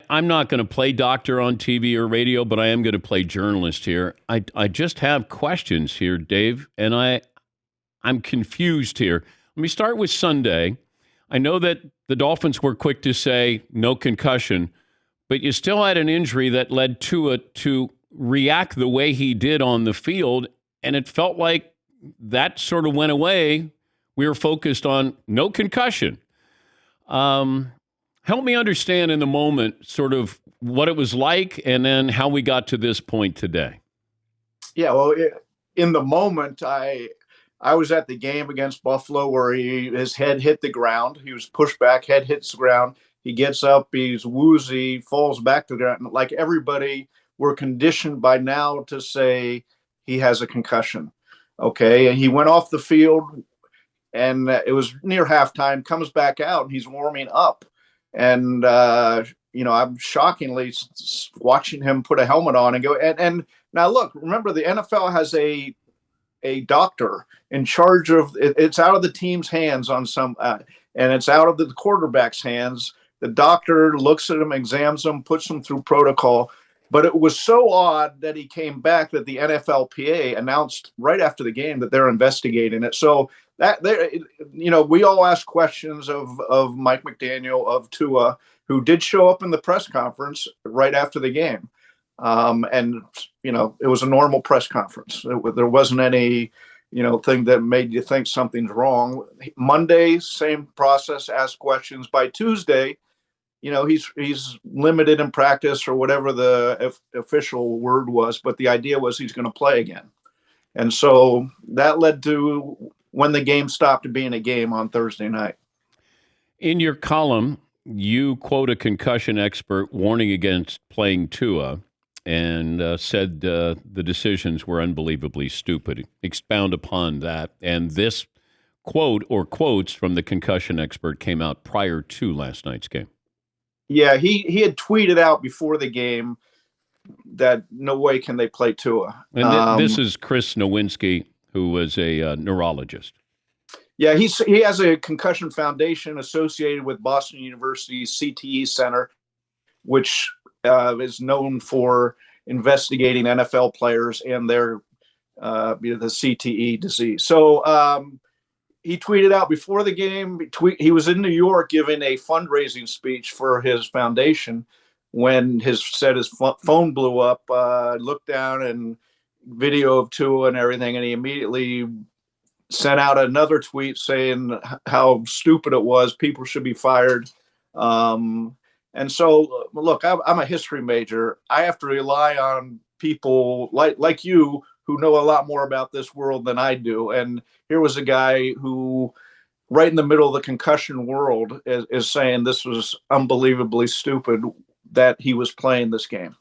I'm not going to play doctor on TV or radio, but I am going to play journalist here. I just have questions here, Dave, and I'm confused here. Let me start with Sunday. I know that the Dolphins were quick to say no concussion, but you still had an injury that led Tua to react the way he did on the field, and it felt like that sort of went away. We were focused on no concussion. Help me understand in the moment sort of what it was like and then how we got to this point today. Yeah, well, in the moment, I was at the game against Buffalo where his head hit the ground. He was pushed back, head hits the ground. He gets up, he's woozy, falls back to the ground. Like everybody, we're conditioned by now to say he has a concussion. Okay, and he went off the field, and it was near halftime, comes back out, and he's warming up. And, I'm shockingly watching him put a helmet on and go. And now, look, remember, the NFL has a doctor in charge of it. It's out of the team's hands on some, and it's out of the quarterback's hands. The doctor looks at him, examines him, puts him through protocol. But it was so odd that he came back that the NFLPA announced right after the game that they're investigating it. So that we all asked questions of Mike McDaniel, of Tua, who did show up in the press conference right after the game. And it was a normal press conference. There wasn't any, thing that made you think something's wrong. Monday, same process, ask questions. By Tuesday, he's limited in practice or whatever the official word was, but the idea was he's going to play again. And so that led to when the game stopped being a game on Thursday night. In your column, you quote a concussion expert warning against playing Tua and said the decisions were unbelievably stupid. Expound upon that. And this quote or quotes from the concussion expert came out prior to last night's game. Yeah, he had tweeted out before the game that no way can they play Tua. And this is Chris Nowinski, who was a neurologist. Yeah, he has a concussion foundation associated with Boston University's CTE Center, which is known for investigating NFL players and their the CTE disease. So he tweeted out before the game. He was in New York giving a fundraising speech for his foundation when his phone blew up. Looked down and video of Tua and everything, and he immediately sent out another tweet saying how stupid it was. People should be fired. And so, look, I'm a history major. I have to rely on people like you who know a lot more about this world than I do. And here was a guy who, right in the middle of the concussion world, is saying this was unbelievably stupid that he was playing this game.